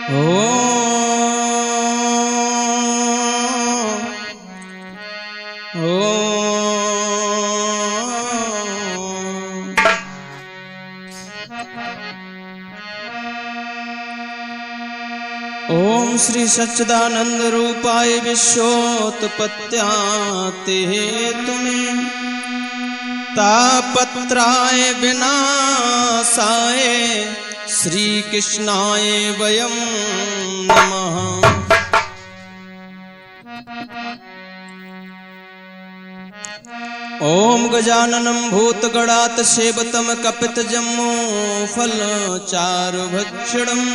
ओम श्री सच्चिदानंद रूपाय विश्वोत्पत्त्याते हेतुमे तापत्राय विनाशाय श्री कृष्णाय वयं नमः। ओम गजाननं भूतगणात् सेवतं कपितजम्बो फलचारुभक्षणम्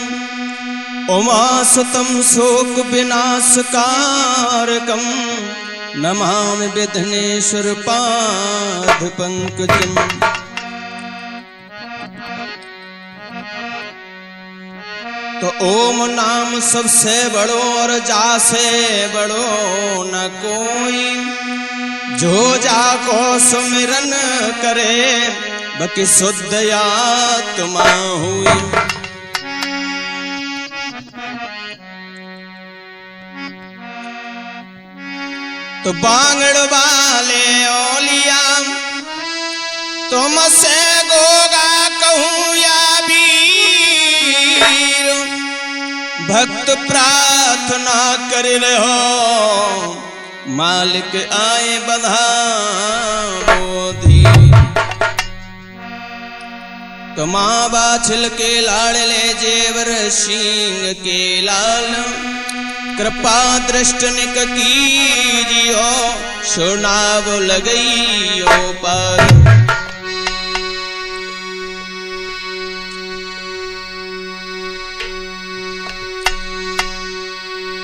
उमासुतं शोक विनाशकारकं नमामि विघ्नेश्वर पाद पंकजं। तो ओम नाम सबसे बड़ो और जासे बड़ो न कोई, जो जाको सुमिरन करे बकी शुद्ध आत्मा हुई। तो बांगड़ वाले ओलिया तुमसे गोगा कहूँ या वीर, भक्त प्रार्थना कर रहो मालिक आए बधाओ धीर। तो माँ बाछल के लाड़ले जेवर सिंह के लाल, कृपा दृष्टनिक कीजियो सुनाव लगइयो पार।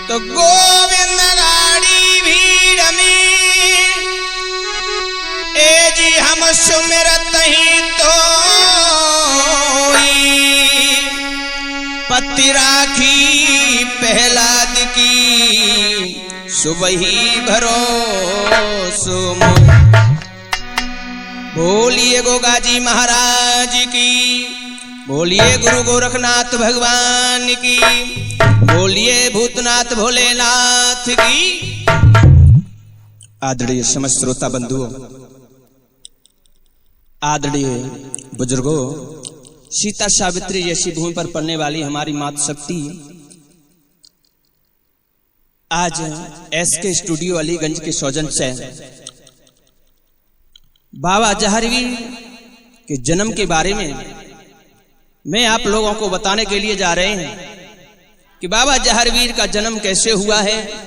तो गोविंद गाड़ी भीड़ में ए जी हम सुमिरत ही तो पति राखी पहलाद की सुबही भरोसो। बोलिए गोगाजी महाराज की, बोलिए गुरु गोरखनाथ भगवान की, बोलिए भूतनाथ भोलेनाथ की। आदरणीय समस्त श्रोता बंधुओं, आदरणीय बुजुर्गों, सीता सावित्री जैसी भूमि पर पलने वाली हमारी माता शक्ति आज एसके स्टूडियो अलीगंज के सौजन्य से बाबा जहरवीर के जन्म के बारे में मैं आप लोगों को बताने के लिए जा रहे हैं कि बाबा जहरवीर का जन्म कैसे हुआ है।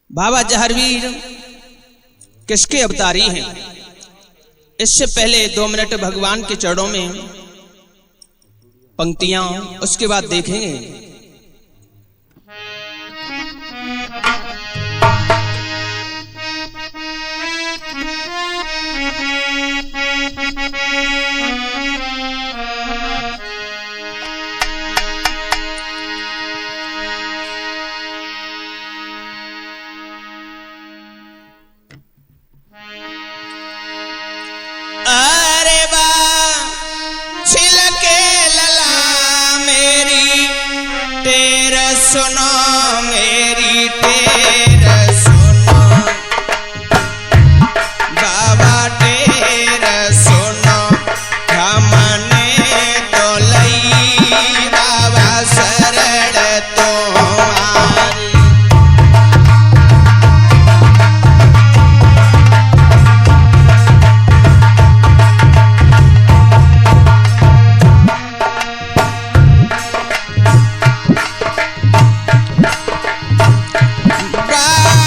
बाबा जहरवीर किसके अवतारी हैं, इससे पहले 2 मिनट भगवान के चरणों में पंक्तियां, उसके बाद देखेंगे। सुनो मेरी टेर सुनो बाबा टेर सुनो, हमने तो लई बाबा शरण तुम्हारी। Bye.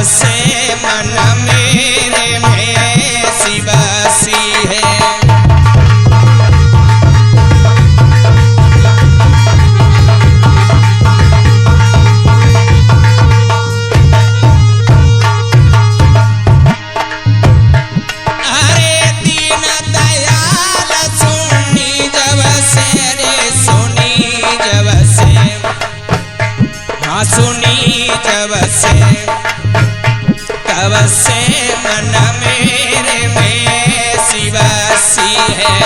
से मन मेरे में शिवसी है। सुनी जब से तब से मन मेरे में शिवसी है।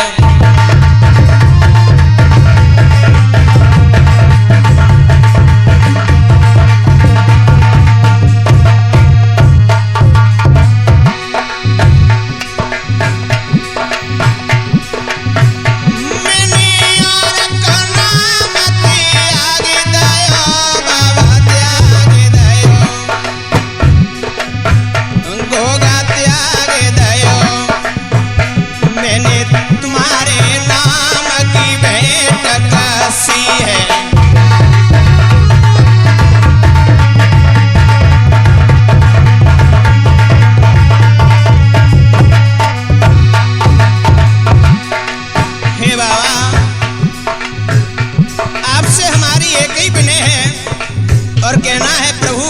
और कहना है प्रभु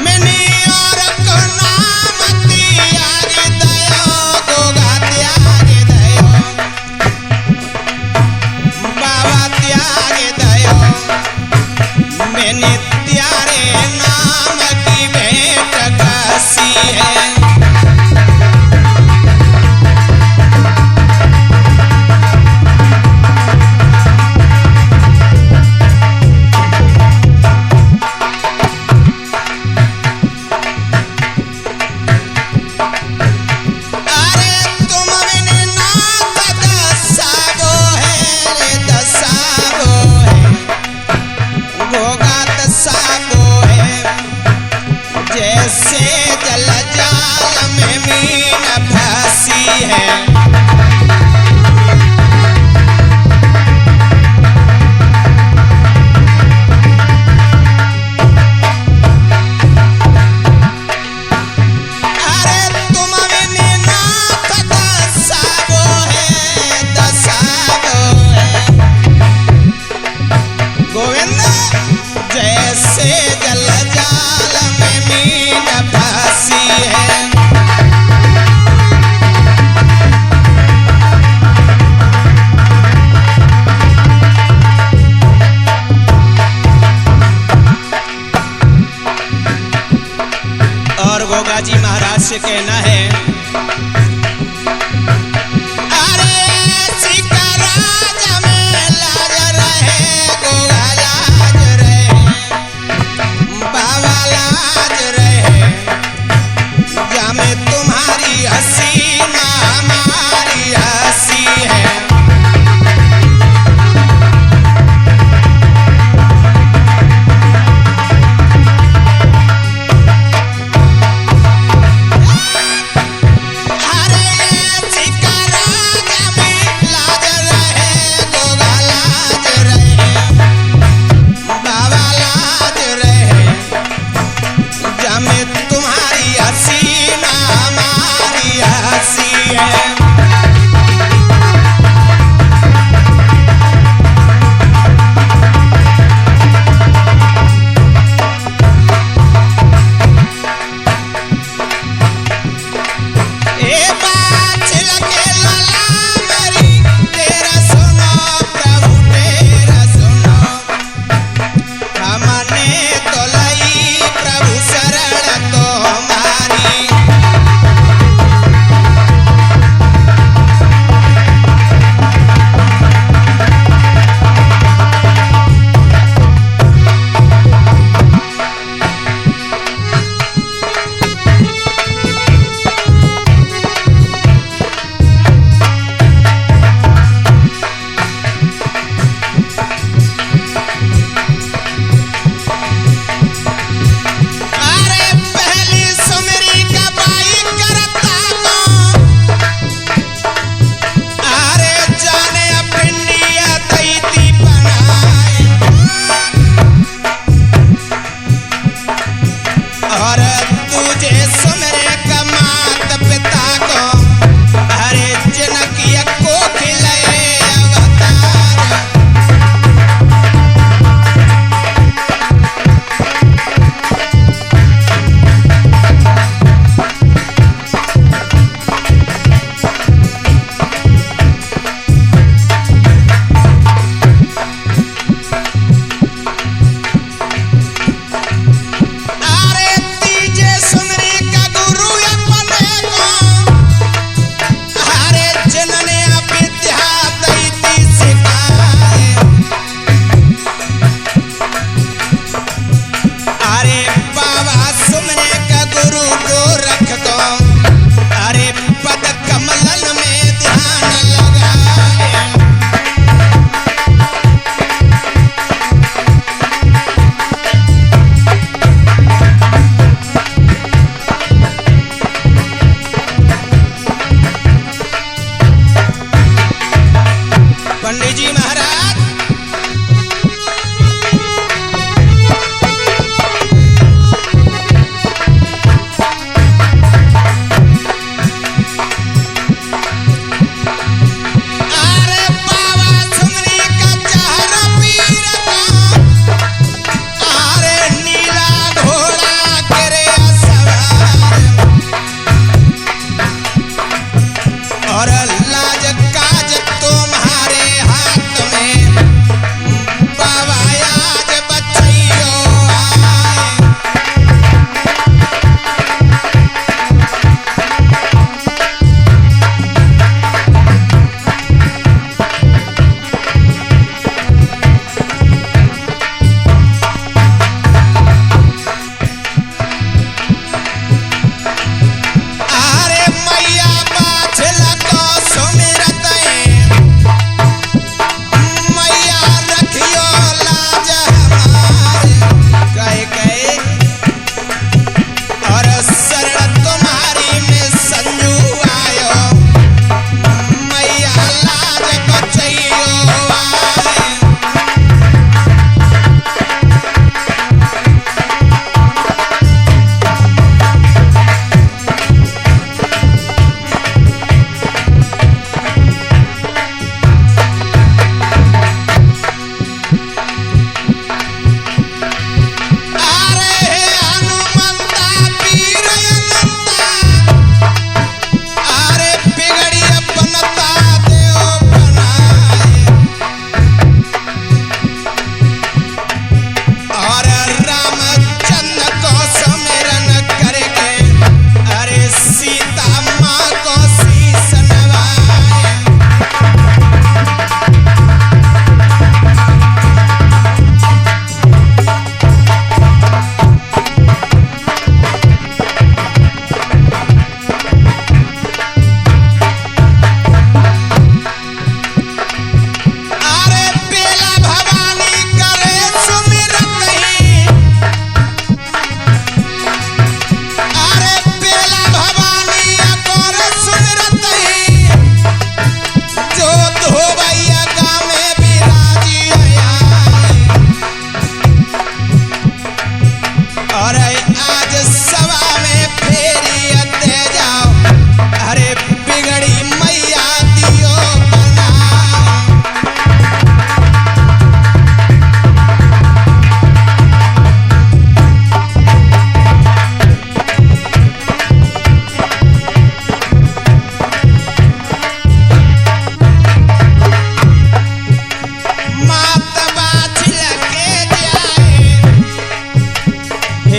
मैंने और को नाम त्याग दयो गोगा त्याग दयो बाबा त्याग दयो मैंने त्यारे नाम की भेंट कसी है। जैसे जल जाल में मीन फंसी है। अरे तुम मैंने नाथ दसागो है दसागो है गोविंद जैसे जल जाल में मीन फंसी है। और गोगा जी महाराज से कहना है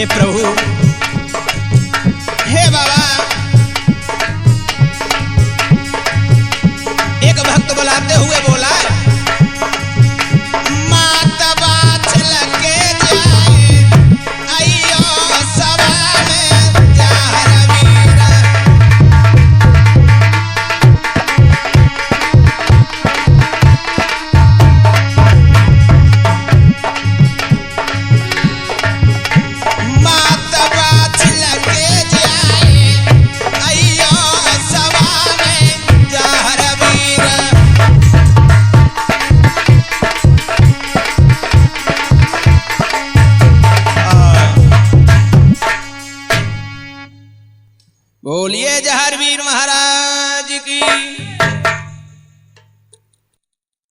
हे प्रभु, हे बाबा। एक भक्त बुलाते हुए बोला, बोलिए जहरवीर महाराज की।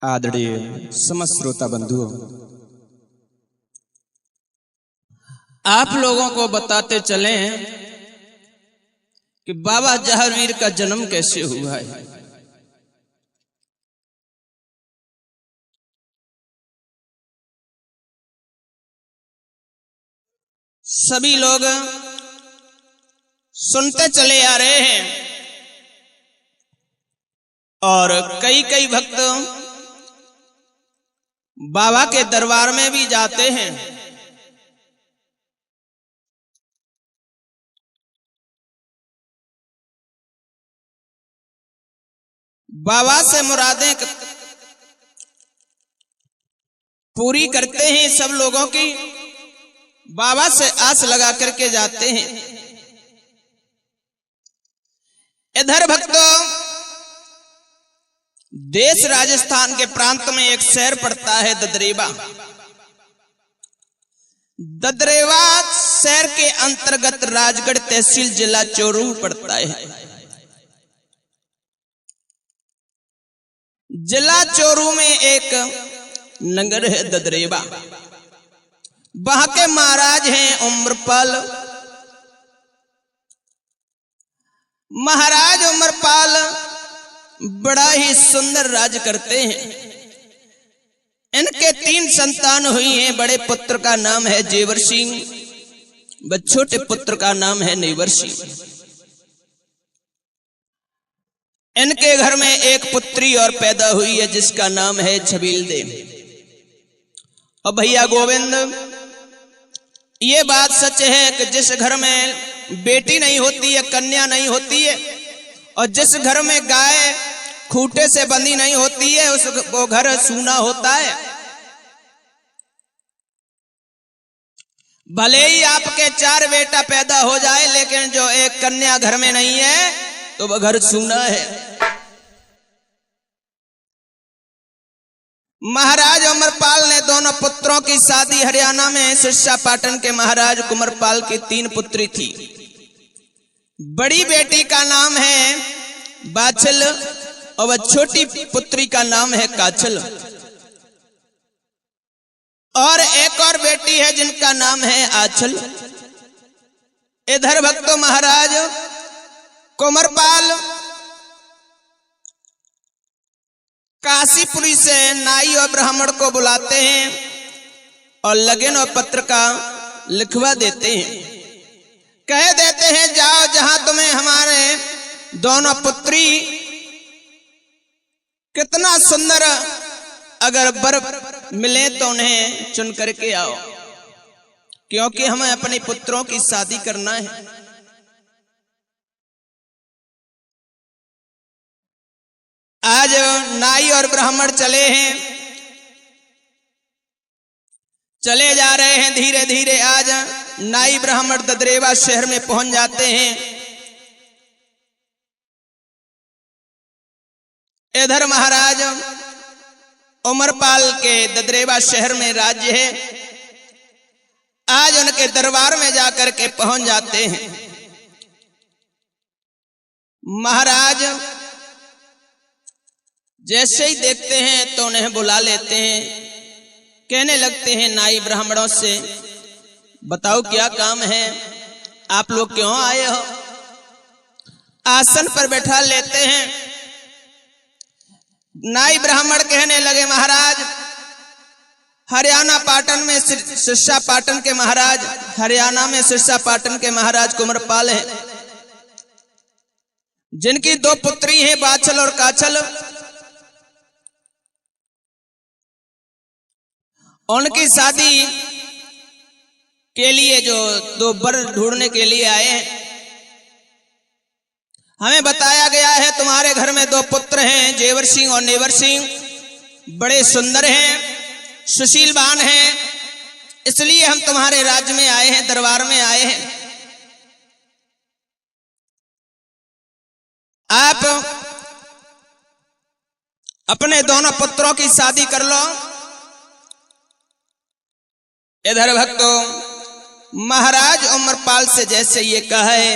आदरणीय समस्त श्रोता बंधुओं, आप लोगों को बताते चलें कि बाबा जहरवीर का जन्म कैसे हुआ है। सभी लोग सुनते चले आ रहे हैं और कई कई भक्त बाबा के दरबार में भी जाते हैं। बाबा से मुरादें पूरी करते हैं सब लोगों की, बाबा से आस लगा करके जाते हैं। इधर भक्तों, देश राजस्थान के प्रांत में एक शहर पड़ता है ददरेवा। ददरेवा शहर के अंतर्गत राजगढ़ तहसील जिला चोरू पड़ता है। जिला चोरू में एक नगर है ददरेवा। वहां के महाराज हैं उम्रपाल। महाराज उमरपाल बड़ा ही सुंदर राज करते हैं। इनके 3 संतान हुई हैं। बड़े पुत्र का नाम है जेवर सिंह, व छोटे पुत्र का नाम है नेवर सिंह। इनके घर में एक पुत्री और पैदा हुई है जिसका नाम है छबील दे। और भैया गोविंद, ये बात सच है कि जिस घर में बेटी नहीं होती है, कन्या नहीं होती है, और जिस घर में गाय खूंटे से बंधी नहीं होती है, वो घर सूना होता है। भले ही आपके 4 बेटा पैदा हो जाए, लेकिन जो एक कन्या घर में नहीं है तो वह घर सूना है। महाराज उमरपाल ने दोनों पुत्रों की शादी हरियाणा में सिरसा पाटन के महाराज कुंवरपाल की 3 पुत्री थी। बड़ी बेटी का नाम है बाछल और वह छोटी पुत्री का नाम है काछल। और एक और बेटी है जिनका नाम है आछल। इधर भक्तों, महाराज कुंवरपाल काशीपुरी से नाई और ब्राह्मण को बुलाते हैं और लगन और पत्र का लिखवा देते हैं। कह देते हैं, जाओ जहां तुम्हें हमारे दोनों पुत्री कितना सुंदर अगर वर मिले तो उन्हें चुन करके आओ, क्योंकि हमें अपने पुत्रों की शादी करना है। आज नाई और ब्राह्मण चले हैं, चले जा रहे हैं धीरे धीरे। आज नाई ब्राह्मण ददरेवा शहर में पहुंच जाते हैं। इधर महाराज उमरपाल के ददरेवा शहर में राज्य है। आज उनके दरबार में जाकर के पहुंच जाते हैं। महाराज जैसे ही देखते हैं तो उन्हें बुला लेते हैं। कहने लगते हैं नाई ब्राह्मणों से, बताओ क्या काम है, आप लोग क्यों आए हो। आसन पर बैठा लेते हैं। नाई ब्राह्मण कहने लगे, महाराज हरियाणा पाटन में सिरसा पाटन के महाराज, हरियाणा में सिरसा पाटन के महाराज कुंवरपाल हैं, जिनकी 2 पुत्री हैं, बाछल और काछल। उनकी शादी के लिए जो 2 वर ढूंढने के लिए आए हैं। हमें बताया गया है तुम्हारे घर में 2 पुत्र हैं, जेवर सिंह और नेवर सिंह, बड़े सुंदर हैं, सुशीलवान हैं, इसलिए हम तुम्हारे राज्य में आए हैं, दरबार में आए हैं। आप अपने दोनों पुत्रों की शादी कर लो। इधर भक्तों महाराज उमरपाल से जैसे ये कहे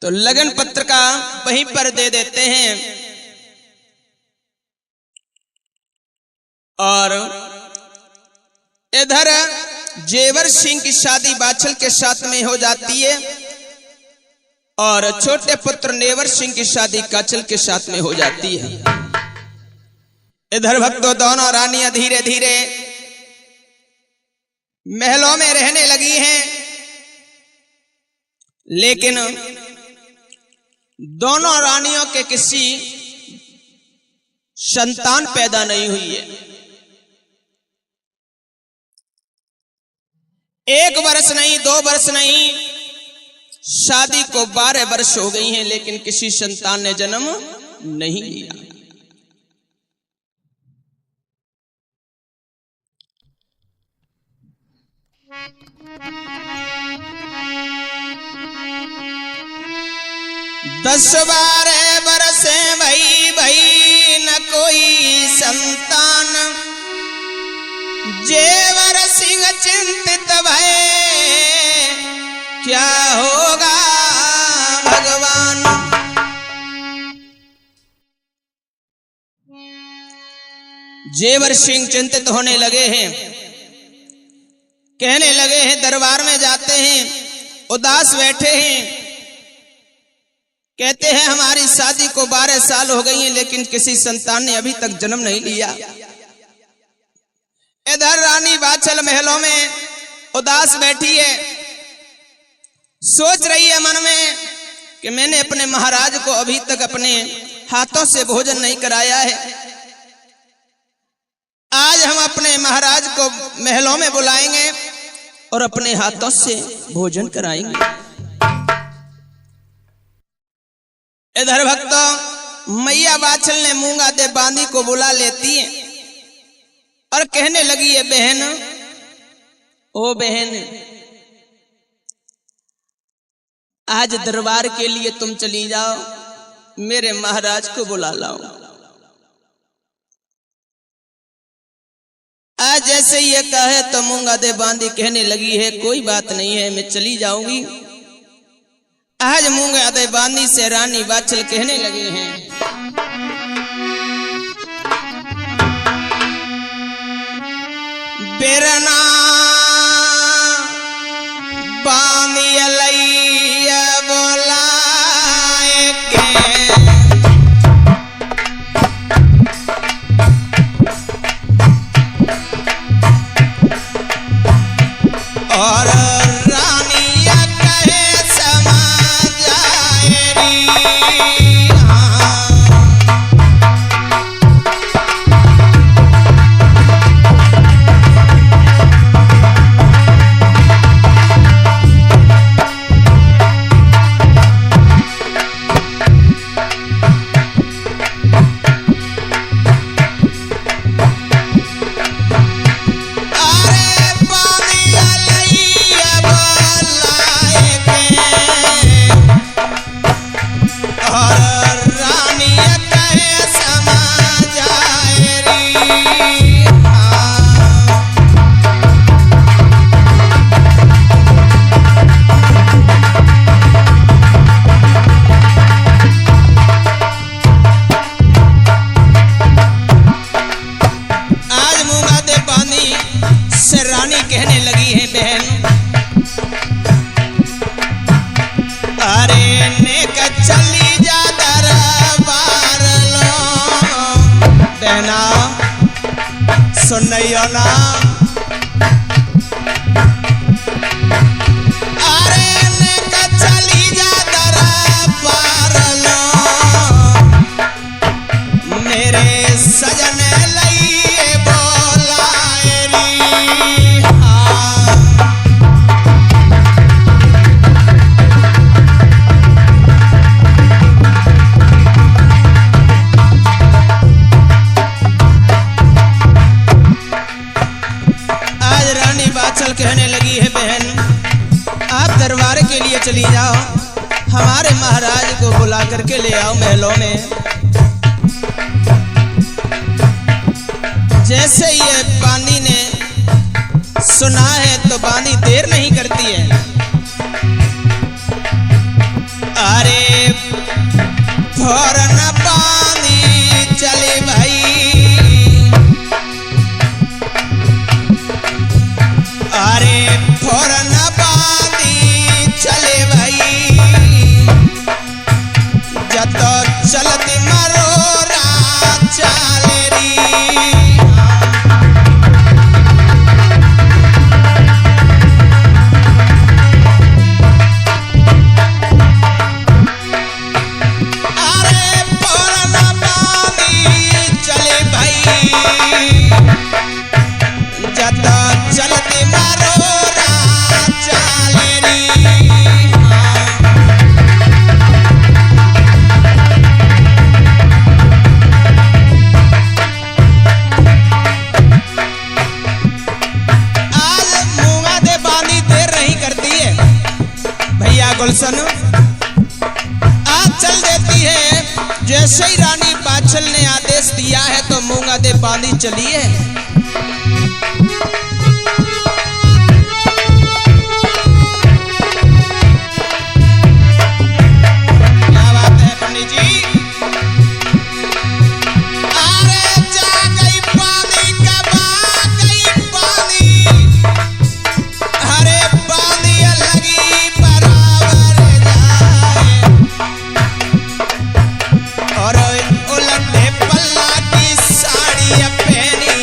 तो लगन पत्र का वहीं पर दे देते हैं और इधर जेवर सिंह की शादी बाछल के साथ में हो जाती है और छोटे पुत्र नेवर सिंह की शादी काछल के साथ में हो जाती है। इधर भक्तों दोनों रानियां धीरे धीरे महलों में रहने लगी हैं, लेकिन दोनों रानियों के किसी संतान पैदा नहीं हुई है। 1 वर्ष नहीं, 2 वर्ष नहीं, शादी को 12 वर्ष हो गई हैं, लेकिन किसी संतान ने जन्म नहीं लिया। दस 12 वर्ष भई न कोई संतान, जेवर सिंह चिंतित भय क्या होगा भगवान। जेवर सिंह चिंतित होने लगे हैं, कहने लगे हैं, दरबार में जाते हैं, उदास बैठे हैं, कहते हैं हमारी शादी को 12 साल हो गई हैं, लेकिन किसी संतान ने अभी तक जन्म नहीं लिया। इधर रानी बाछल महलों में उदास बैठी है, सोच रही है मन में कि मैंने अपने महाराज को अभी तक अपने हाथों से भोजन नहीं कराया है। आज हम अपने महाराज को महलों में बुलाएंगे और अपने हाथों से भोजन कराएंगे। इधर भक्तों मैया बाछल ने मूंगा दे बांदी को बुला लेती है और कहने लगी है, बहन, ओ बहन, आज दरबार के लिए तुम चली जाओ, मेरे महाराज को बुला लाओ। आज जैसे ये कहे तो मूंगा दे बांदी कहने लगी है, कोई बात नहीं है, मैं चली जाऊंगी। आज मूंगा दे बांदी से रानी बाछल कहने लगे हैं, बेरना बांदी लैया बोलाए के और सुनइयो ना अरे ने चली जा दरबार लो मेरे सजन लइए बोलाएरी कहने लगी है बहन आप दरबार के लिए चली जाओ हमारे महाराज को बुला करके ले आओ महलों में। जैसे ये बानी ने सुना है तो बानी देर नहीं करती है। अरे फौरन बानी चले भाई अरे फौरन बानी चले भाई जत चलती मरोरा चाले री अरे फौरन बानी चले भाई जत चलती मरोरा चाले री आज मूंगा दे बानी देर नहीं करती है भैया गुलशन आज चल देती है। जैसे ही रानी बाछल ने आदेश दिया है तो मूंगा दे बानी चली है। और उलटे पल्ला की साड़ी पहनी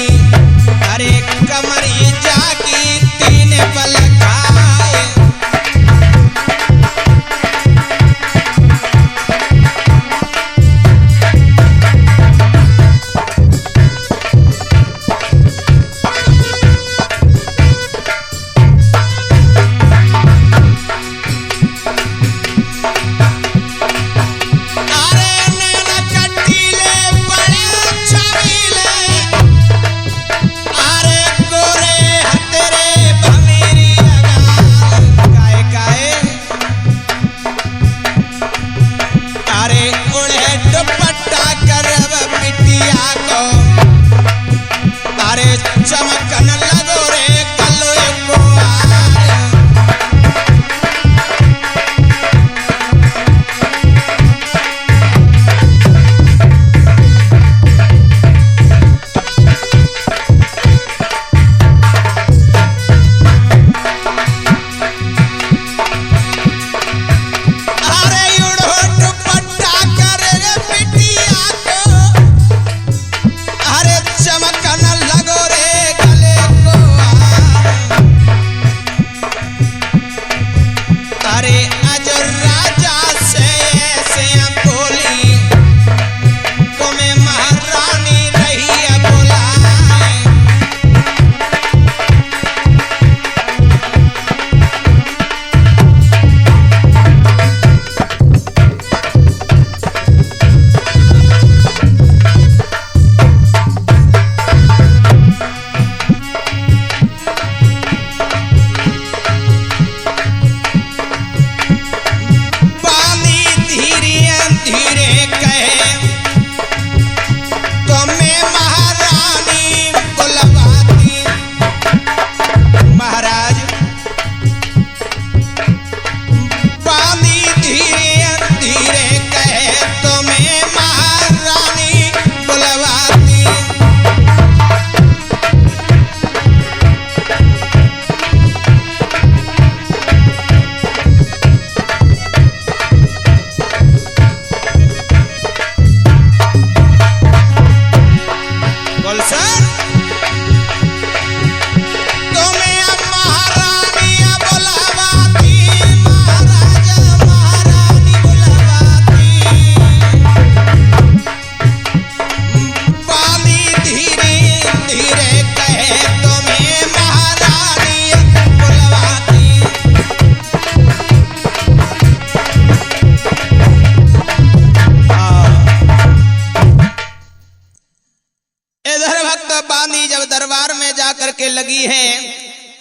लगी है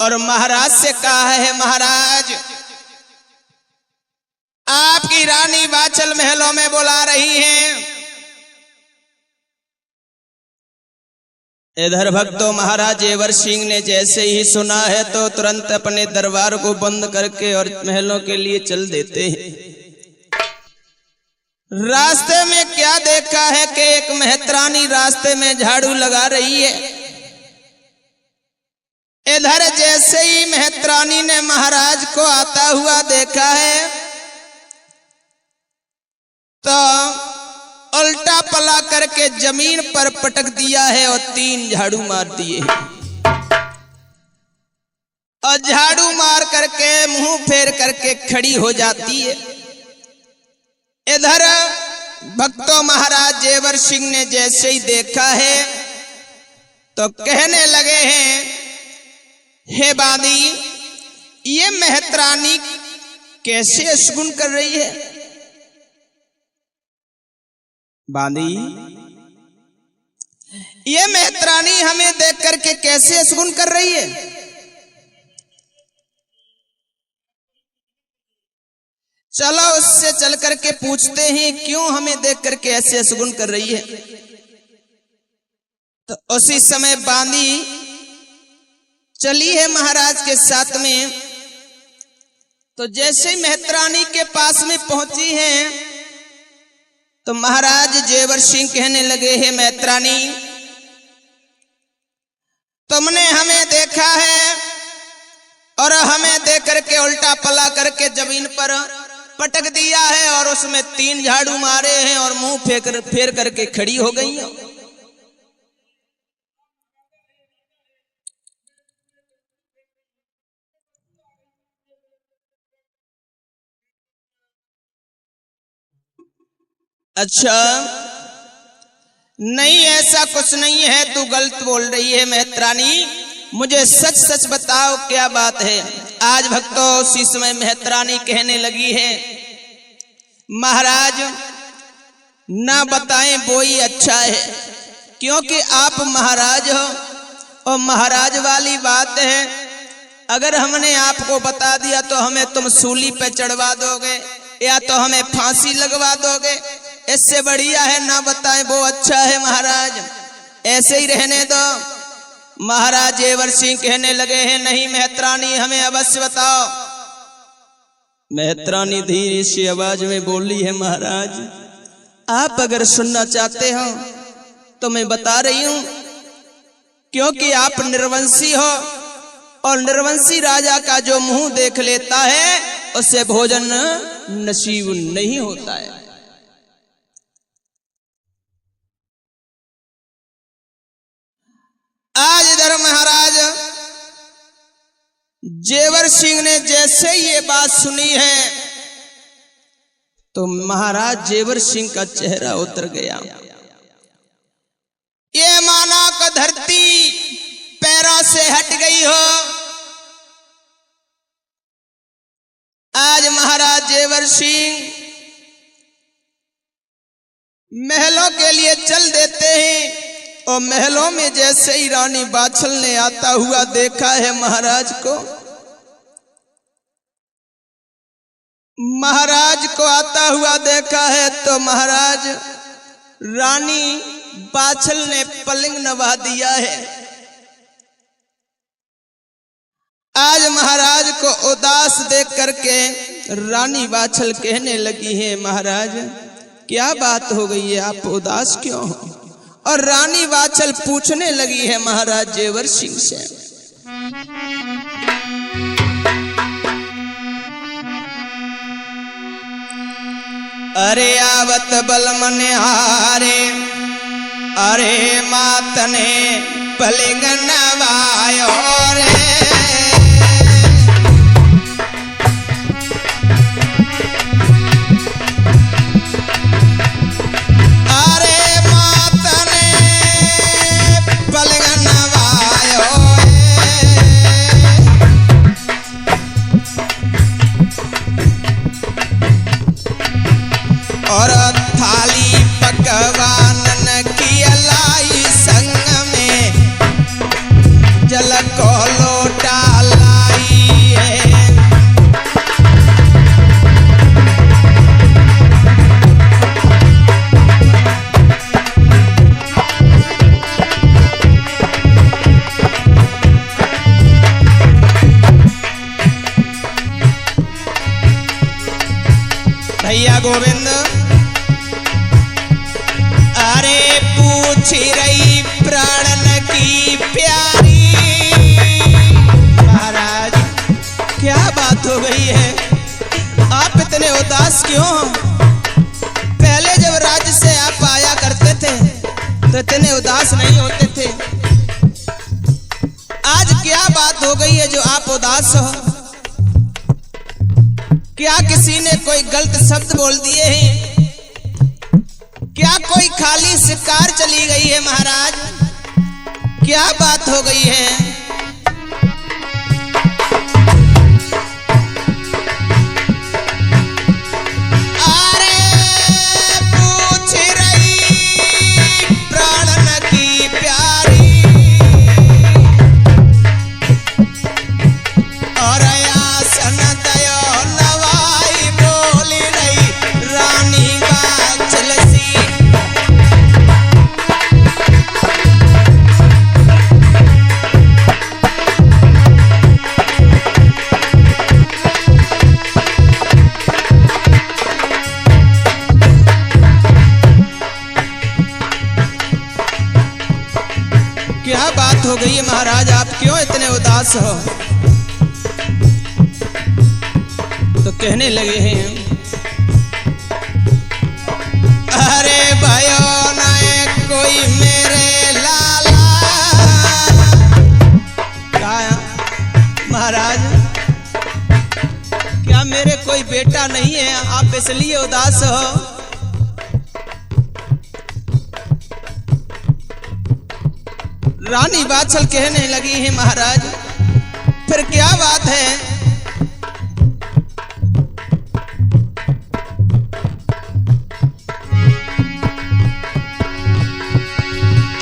और महाराज से कहा है, महाराज आपकी रानी बाचल महलों में बुला रही हैं। इधर भक्तों महाराज जेवर सिंह ने जैसे ही सुना है तो तुरंत अपने दरबार को बंद करके और महलों के लिए चल देते हैं। रास्ते में क्या देखा है कि एक मेहतरानी रास्ते में झाड़ू लगा रही है। इधर जैसे ही मेहतरानी ने महाराज को आता हुआ देखा है तो उल्टा पला करके जमीन पर पटक दिया है और 3 झाड़ू मार दिए हैं। और झाड़ू मार करके मुंह फेर करके खड़ी हो जाती है। इधर भक्तों महाराज जेवर सिंह ने जैसे ही देखा है तो कहने लगे हैं, हे बांदी ये मेहतरानी कैसे अशगुन कर रही है। बांदी ये मेहतरानी हमें देख करके कैसे अशगुन कर रही है। चलो उससे चल करके पूछते हैं क्यों हमें देख करके ऐसे अशगुन कर रही है। तो उसी समय बांदी चली है महाराज के साथ में। तो जैसे ही मेहतरानी के पास में पहुंची है तो महाराज जेवर सिंह कहने लगे, हे मेहतरानी तुमने हमें देखा है और हमें देख करके उल्टा पला करके जमीन पर पटक दिया है और उसमें 3 झाड़ू मारे हैं और मुंह फेर करके खड़ी हो गई हो। अच्छा नहीं, ऐसा कुछ नहीं है, तू गलत बोल रही है मेहतरानी, मुझे सच सच बताओ क्या बात है। आज भक्तों उसी समय मेहतरानी कहने लगी है, महाराज ना बताएं वो ही अच्छा है, क्योंकि आप महाराज हो और महाराज वाली बात है, अगर हमने आपको बता दिया तो हमें तुम सूली पे चढ़वा दोगे या तो हमें फांसी लगवा दोगे। इससे बढ़िया है ना बताएं वो अच्छा है महाराज, ऐसे ही रहने दो। महाराज जेवर सिंह कहने लगे हैं, नहीं मेहतरानी हमें अवश्य बताओ। मेहतरानी धीरे सी आवाज में बोली है, महाराज आप अगर सुनना चाहते हो तो मैं बता रही हूं, क्योंकि आप निर्वंशी हो और निर्वंशी राजा का जो मुंह देख लेता है उससे भोजन नसीब नहीं होता है। आज इधर महाराज जेवर सिंह ने जैसे ये बात सुनी है तो महाराज जेवर सिंह का चेहरा उतर गया। ये माना कि धरती पैरों से हट गई हो। आज महाराज जेवर सिंह महलों के लिए चल देते हैं और महलों में जैसे ही रानी बाछल ने आता हुआ देखा है महाराज को, महाराज को आता हुआ देखा है तो महाराज रानी बाछल ने पलंग नवा दिया है। आज महाराज को उदास देख करके रानी बाछल कहने लगी है, महाराज क्या बात हो गई है, आप उदास क्यों हो। और रानी बाछल पूछने लगी है महाराज जेवर सिंह से, अरे आवत बल मने हारे, अरे मातने पलंग नवायो रे। और थाली पकवानन की अलाई संग में जल को गोविंद अरे पूछ रही प्राणन की प्यारी। महाराज क्या बात हो गई है, आप इतने उदास क्यों? पहले जब राज्य से आप आया करते थे तो इतने उदास नहीं होते थे, आज क्या बात हो गई है जो आप उदास हो? क्या किसी ने कोई गलत शब्द बोल दिए हैं? क्या कोई खाली शिकार चली गई है? महाराज क्या बात हो गई है? क्या बात हो गई है महाराज, आप क्यों इतने उदास हो? तो कहने लगे हैं अरे भयो नए कोई मेरे लाला। क्या महाराज क्या मेरे कोई बेटा नहीं है, आप इसलिए उदास हो? रानी बादशाह कहने लगी है महाराज फिर क्या बात है?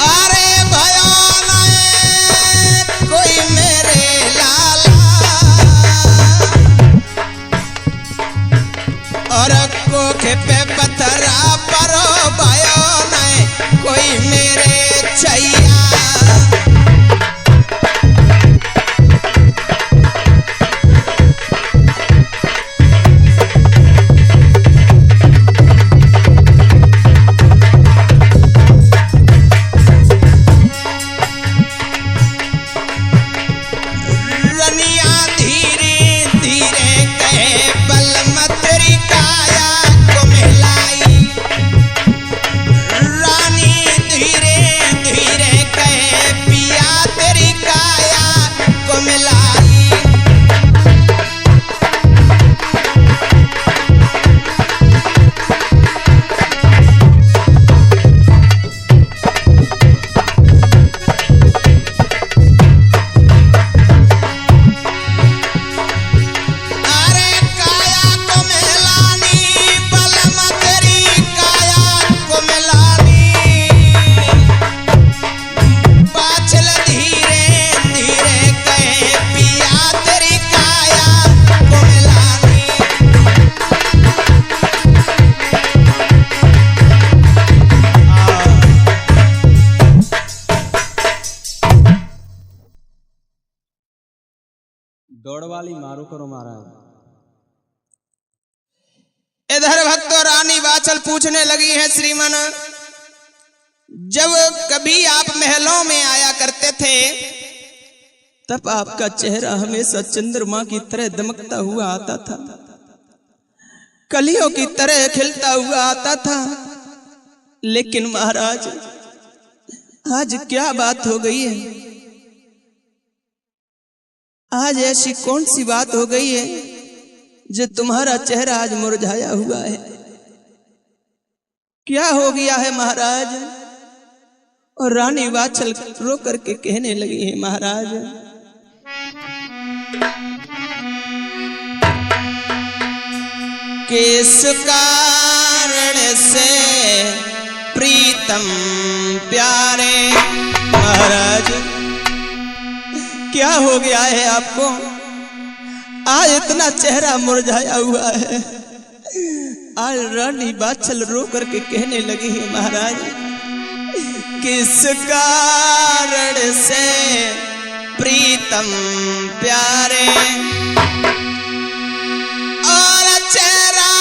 अरे भयो नए कोई मेरे लाला और कोखे पे पत्थरा परो भयो नए कोई मेरे छैया। दौड़ वाली मारो करो महाराज। इधर भक्तों रानी बादशाह पूछने लगी है श्रीमन जब कभी आप महलों में आया करते थे तब आपका चेहरा हमेशा चंद्रमा की तरह दमकता हुआ आता था, कलियों की तरह खिलता हुआ आता था। लेकिन महाराज आज क्या बात हो गई है? आज ऐसी कौन सी बात हो गई है जो तुम्हारा चेहरा आज मुरझाया हुआ है? क्या हो गया है महाराज? और रानी बादशाह रो करके कहने लगी है महाराज किस कारण से प्रीतम प्यारे। महाराज क्या हो गया है आपको? आज इतना चेहरा मुरझाया हुआ है। आज रानी बादशाह रो करके कहने लगी है महाराज किस कारण से प्रीतम प्यारे और चेहरा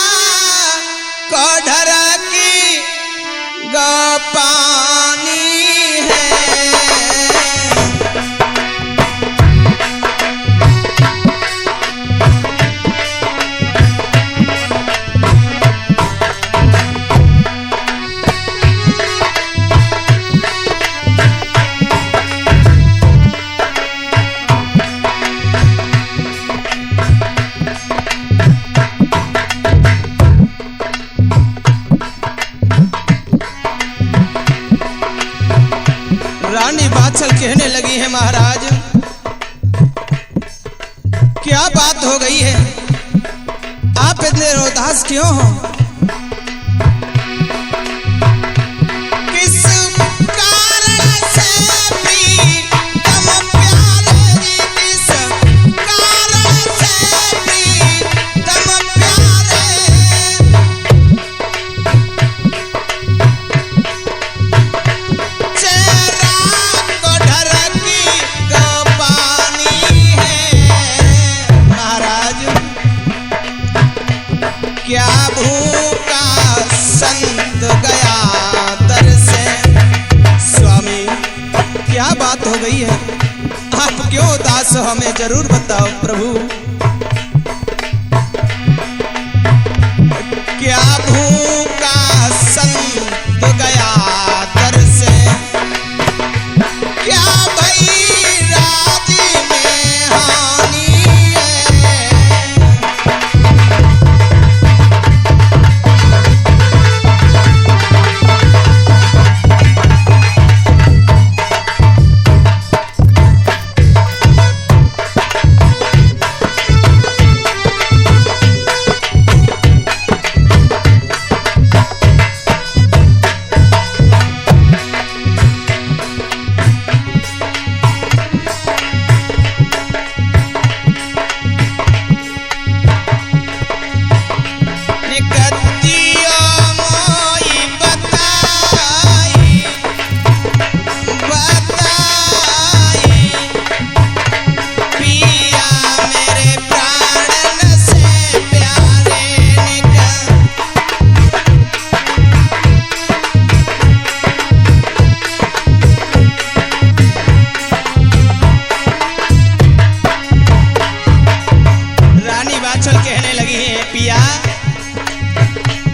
क्या बात हो गई है? आप इतने उदास क्यों हो? किस कारण से प्रीतम प्यारे जी, किस कारण से प्रीतम प्यारे, चेहरा को ढरकी का पानी है। महाराज क्या भूखा संत गया दर से। स्वामी क्या बात हो गई है? आप क्यों उदास हो? हमें जरूर बताओ प्रभु। क्या भूखा संत गया दर से, क्या भई राजी में हानि है।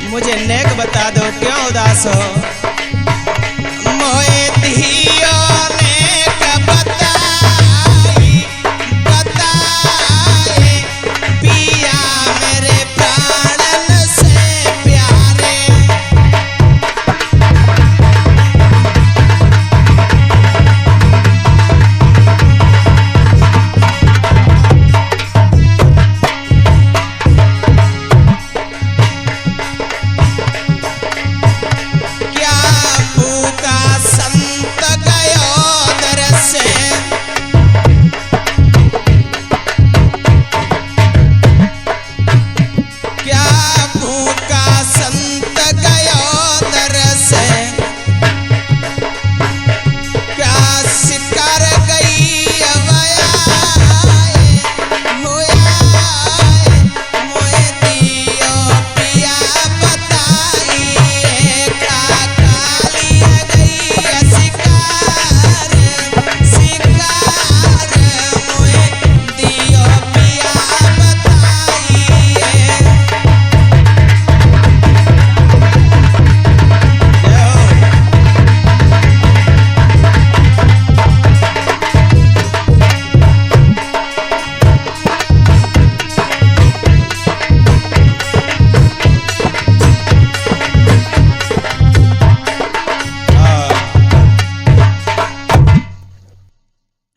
मुझे नेक बता दो क्यों उदास हो। मोए दियो नेक बताई बताए, पिया मेरे प्राणन से प्यारे।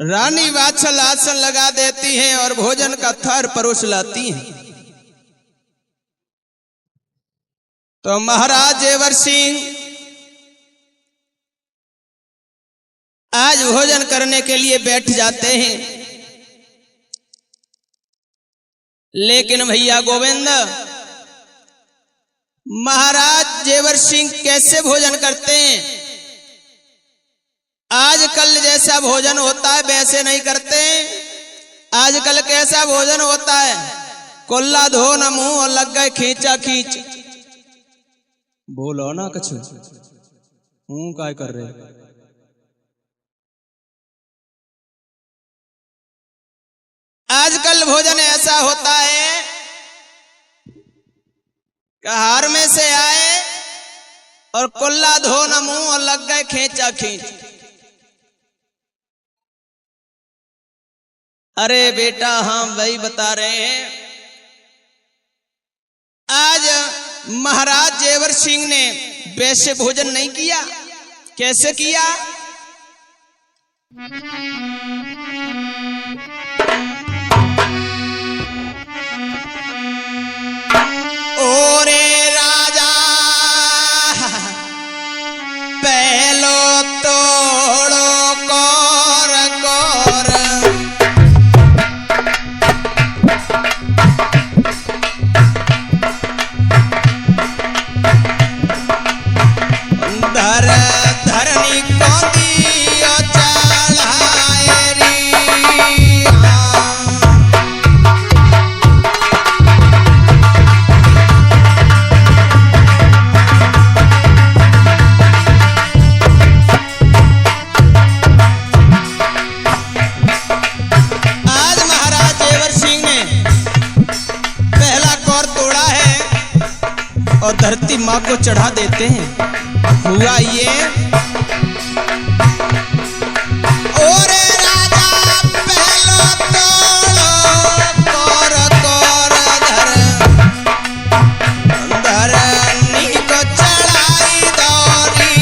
रानी वात्सल आसन लगा देती हैं और भोजन का थार परोस लाती हैं। तो महाराज जेवर सिंह आज भोजन करने के लिए बैठ जाते हैं। लेकिन भैया गोविंद, महाराज जेवर सिंह कैसे भोजन करते हैं? आजकल जैसा भोजन होता है वैसे नहीं करते। आजकल कैसा भोजन होता है? कोल्ला धो न मुंह और लग गए खींचा खींच। बोलो ना कछु, हूं काय कर रहे? आजकल भोजन ऐसा होता है कि हार में से आए और कोल्ला धो न मुंह और लग गए खींचा खींच। अरे बेटा, हाँ वही बता रहे हैं। आज महाराज जेवर सिंह ने वैसे भोजन नहीं किया। कैसे किया? और धरती माँ को चढ़ा देते हैं। हुआ ये, ओरे राजा पहलो तोड़ो कोर कोर धरनी को चढ़ाई दौरी।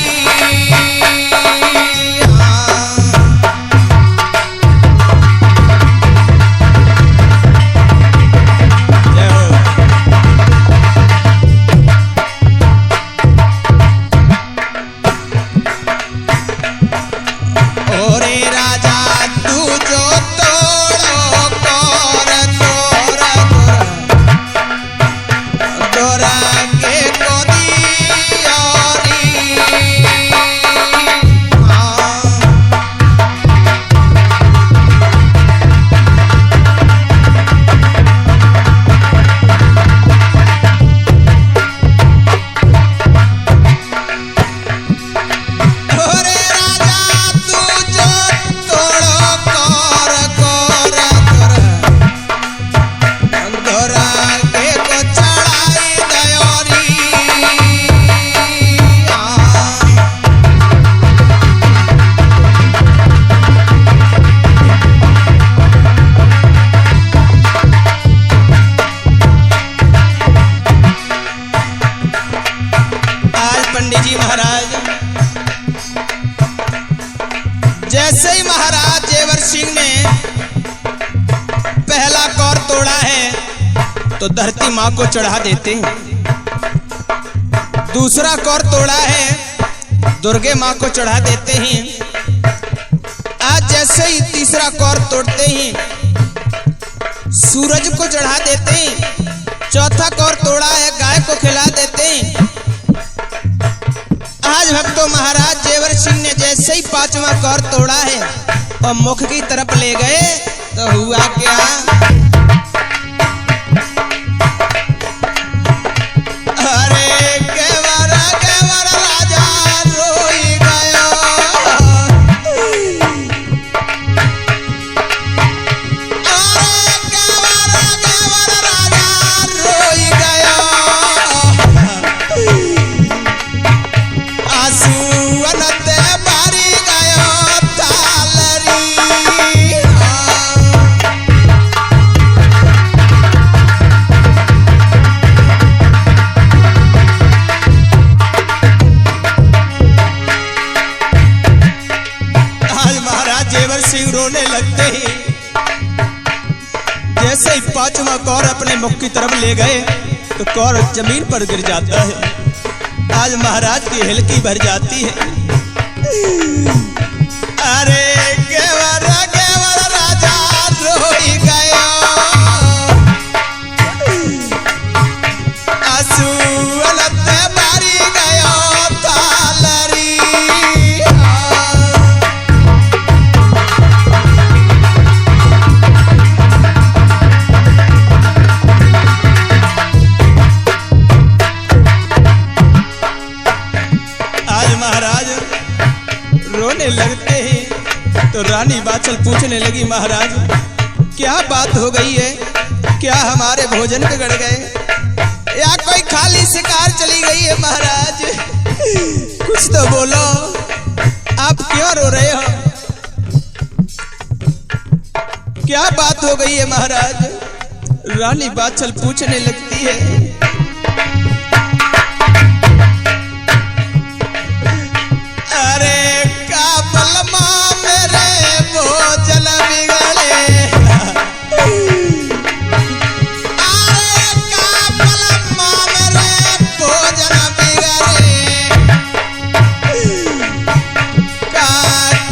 पंडित जी महाराज, जैसे ही महाराज जेवर सिंह ने पहला कौर तोड़ा है तो धरती माँ को चढ़ा देते हैं। दूसरा कौर तोड़ा है, दुर्गे माँ को चढ़ा देते हैं। आज जैसे ही तीसरा कौर तोड़ते हैं, सूरज को चढ़ा देते हैं। चौथा कौर तोड़ा है, गाय को खिला देते हैं। आज भक्तों महाराज जेवर सिंह ने जैसे ही पांचवा कौर तोड़ा है और मुख की तरफ ले गए तो हुआ क्या, अरे केवर केवर राजा रोई गयो, अरे केवर केवर राजा रोई गयो। आंसुअनते भरी गयो थालरी। आज महाराज जेवर सिंह रोने लगते हैं। जैसे ही पांचवा कौर अपने मुख की तरफ ले गए तो कौर जमीन पर गिर जाता है। आज महाराज की हिलकी भर जाती है। अरे केवर केवर राजा रोई गयो, आंसुअनते भरी गयो थालरी। रोने लगते हैं तो रानी बाचल पूछने लगी, महाराज क्या बात हो गई है? क्या हमारे भोजन बिगड़ गए या कोई खाली शिकार चली गई है? महाराज कुछ तो बोलो, आप क्यों रो रहे हो? क्या बात हो गई है महाराज? रानी बाचल पूछने लगती है। अरे का बलमा मेरे भोजन बिगड़े, अरे का बलमा मेरे भोजन बिगड़े, का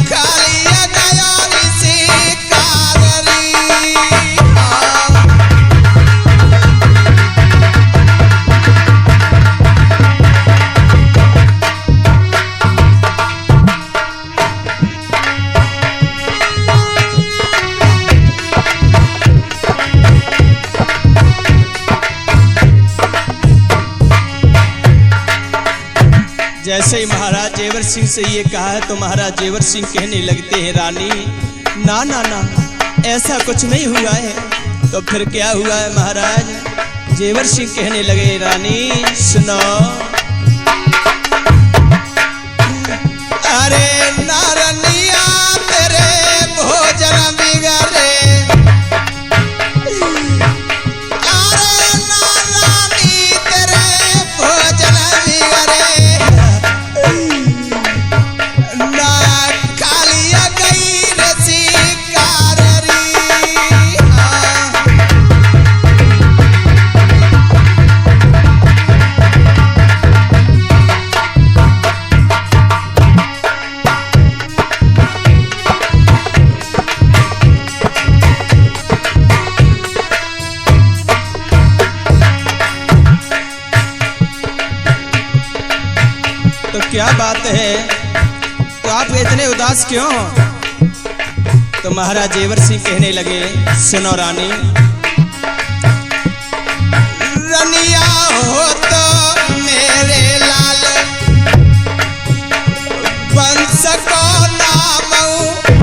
खालिया गया ऋषि काररी। जैसे ही महाराज जेवर सिंह से ये कहा है तो महाराज जेवर सिंह कहने लगते हैं, रानी ना ना ना, ऐसा कुछ नहीं हुआ है। तो फिर क्या हुआ है महाराज? जेवर सिंह कहने लगे रानी सुनो, अरे नारनिया तेरे भोजन बिगड़े, अरे नारानी तेरे भोजन बिगड़े, ना कालिया गई रसी काररी। तो क्या बात है, तो आप इतने उदास क्यों? तो महाराज जेवर सिंह कहने लगे सुनो रानी, रनिया हो तो मेरे लाल वंश को नाम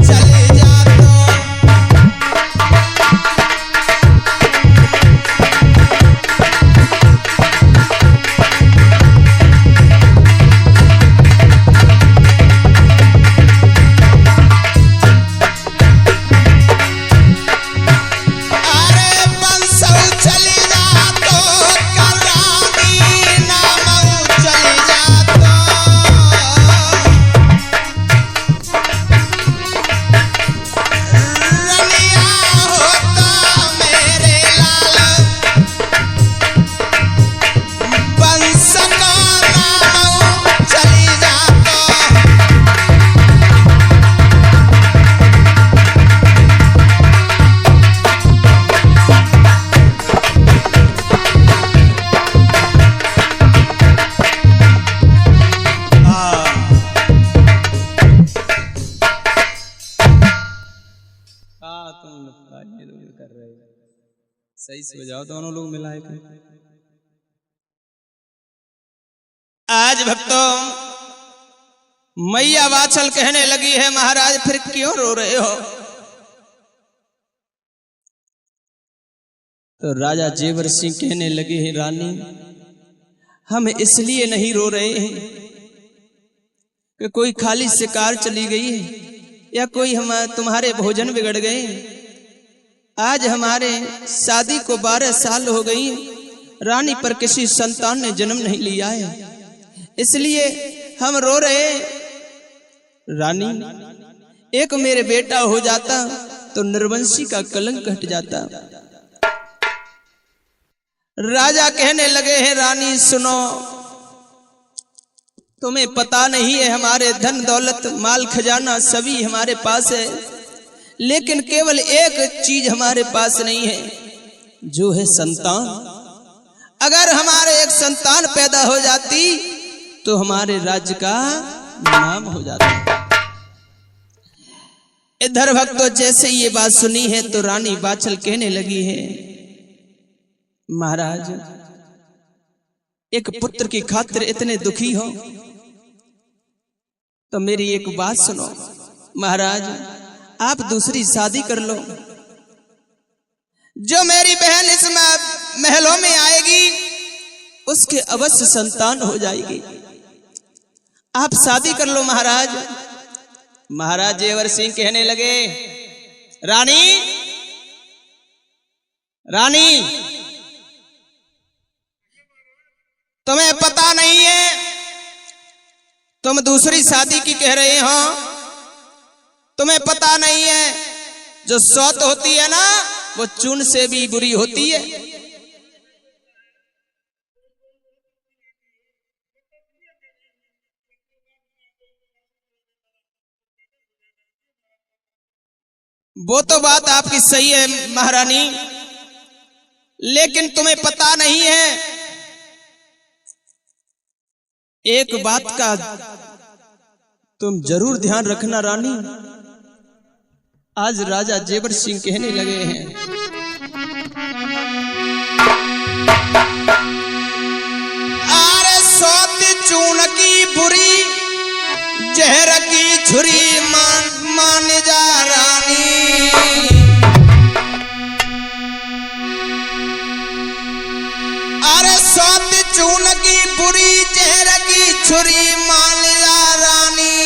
चले जातो, कर रहे सही से हो जाओ दोनों लोग मिलाए थे। आज भक्तों मैया वाचल कहने लगी है महाराज फिर क्यों रो रहे हो? तो राजा जेवर सिंह कहने लगे हैं रानी हम इसलिए नहीं रो रहे हैं कि कोई खाली शिकार चली गई है या कोई हम तुम्हारे भोजन बिगड़ गए। आज हमारे शादी को 12 साल हो गई, रानी पर किसी संतान ने जन्म नहीं लिया है, इसलिए हम रो रहे। रानी एक मेरे बेटा हो जाता तो निर्वंशी का कलंक हट जाता। राजा कहने लगे हैं रानी सुनो, तुम्हें पता नहीं है हमारे धन दौलत माल खजाना सभी हमारे पास है, लेकिन केवल एक चीज हमारे पास नहीं है जो है संतान। अगर हमारे एक संतान पैदा हो जाती तो हमारे राज्य का नाम हो जाता। इधर भक्तों जैसे ये बात सुनी है तो रानी वाचल कहने लगी है महाराज एक पुत्र की खातिर इतने दुखी हो तो मेरी एक बात सुनो। महाराज आप दूसरी शादी कर लो, जो मेरी बहन इस महलों में आएगी उसके अवश्य संतान हो जाएगी, आप शादी कर लो महाराज। महाराज जेवर सिंह कहने लगे रानी रानी तुम्हें पता नहीं है, तुम दूसरी शादी की कह रहे हो, तुम्हें पता नहीं है जो सौत होती है ना वो चून से भी बुरी होती है। वो तो बात आपकी सही है महारानी, लेकिन तुम्हें पता नहीं है एक बात का तुम जरूर ध्यान रखना रानी। आज राजा जेवर सिंह कहने लगे हैं अरे सौत चून की बुरी जहर की छुरी मान जा रानी। अरे सौत चून की बुरी जहर की छुरी मान जा रानी,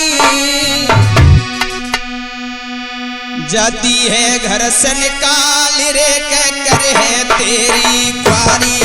जाती है घर से निकाल रे कह कर है तेरी ख्वारी।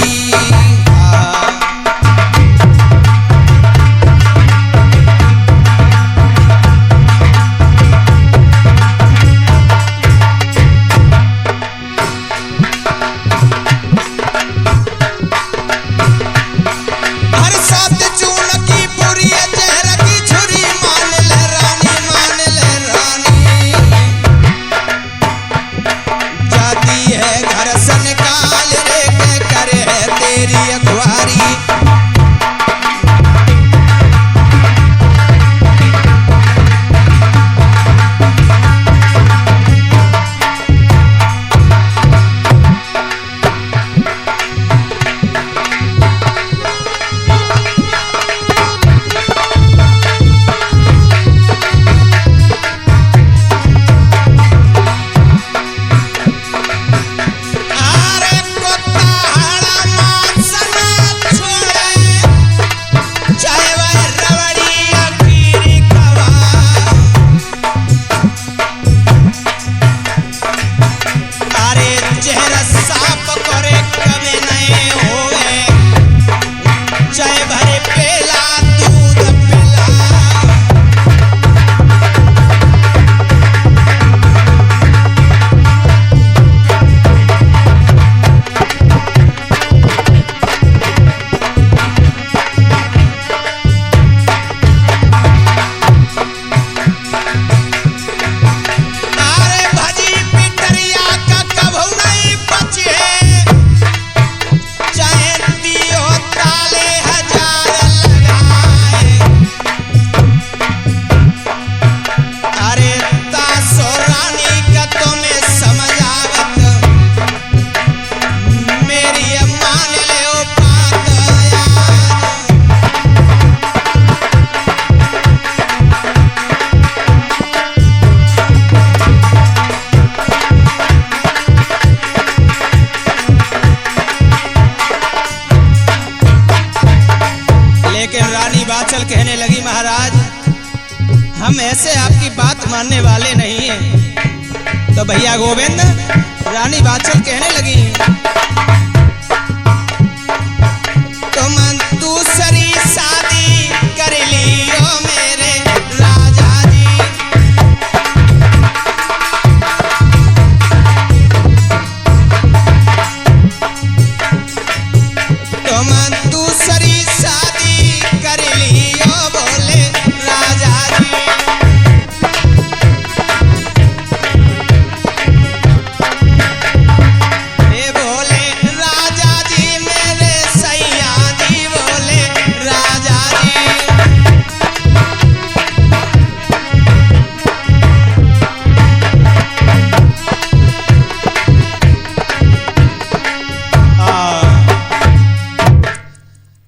कहने लगी महाराज हम ऐसे आपकी बात मानने वाले नहीं हैं। तो भैया गोविंद रानी बाचल कहने लगी तुम दूसरी शादी कर लियो मेरे राजा जी, तुम दूसरी शादी कर लियो बोले राजा जी। ये बोले राजा जी मेरे सैया जी बोले राजा जी।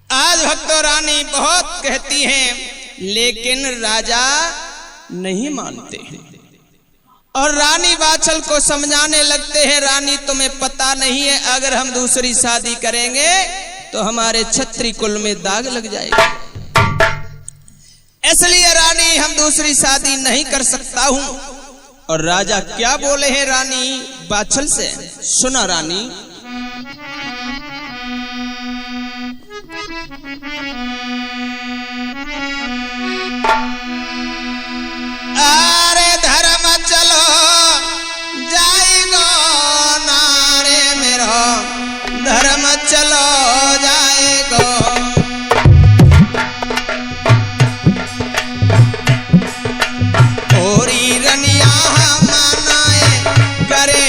आज भक्तो रानी बहुत कहती हैं लेकिन राजा नहीं मानते हैं और रानी बाचल को समझाने लगते हैं रानी तुम्हें पता नहीं है अगर हम दूसरी शादी करेंगे तो हमारे छत्री कुल में दाग लग जाएगा, इसलिए रानी हम दूसरी शादी नहीं कर सकता हूं। और राजा क्या बोले हैं रानी बाचल से, सुना रानी। अरे धर्म चलो जाएगो नारे मेरो, धर्म चलो जाएगो। ओरी रनिया मनाए करे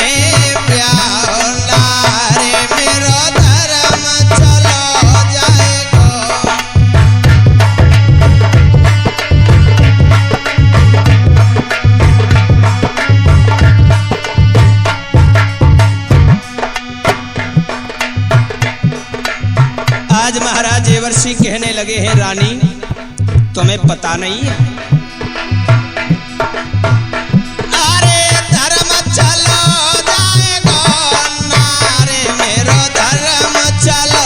प्यार नारे मेरो, धर्म चलो जाएगो। आज महाराज देवर्षि कहने लगे हैं रानी तुम्हें पता नहीं है, अरे धर्म चलो जाएगो नारे मेरो, धर्म चलो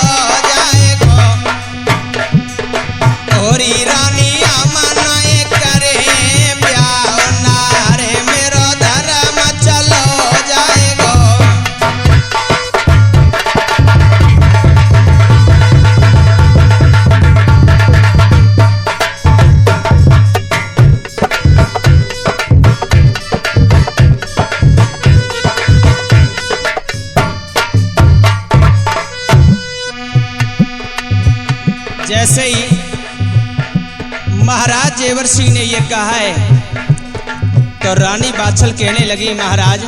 जैसे ही महाराज जेवर सिंह ने ये कहा है तो रानी बाछल कहने लगी, महाराज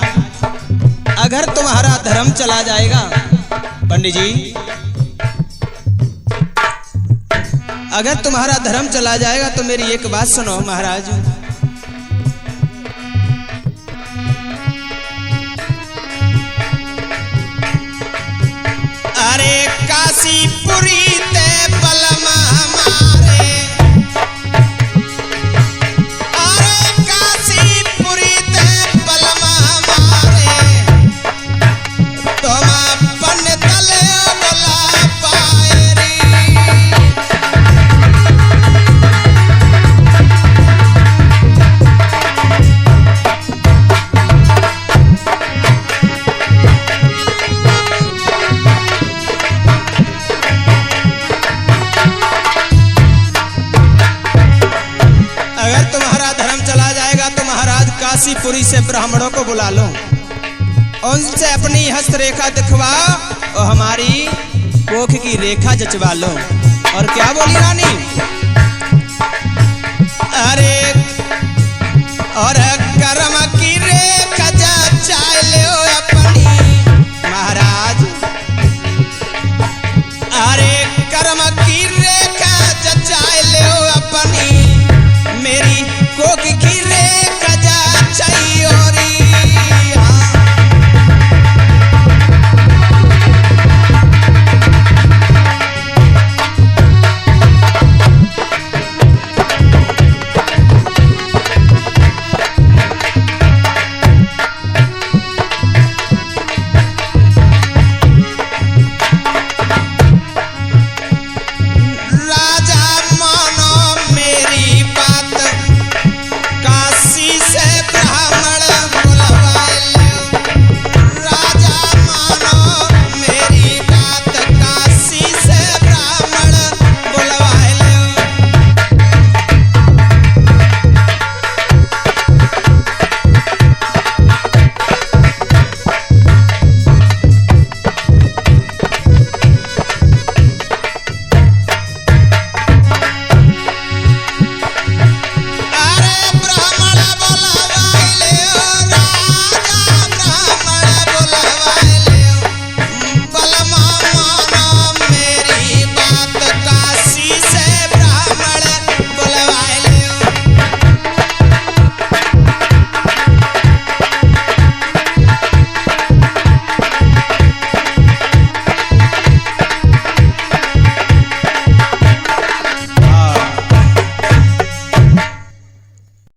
अगर तुम्हारा धर्म चला जाएगा, पंडित जी अगर तुम्हारा धर्म चला जाएगा तो मेरी एक बात सुनो महाराज। अरे काशीपुरी ते बलम हमारे, अरे काशीपुरी ते बलम हमारे, तुम अपन तले बुला पाएरी। काशीपुरी से ब्राह्मणों को बुला लो, उनसे अपनी हस्त रेखा दिखवा और हमारी कोख की रेखा जचवा लो। और क्या बोली रानी, अरे और कर्म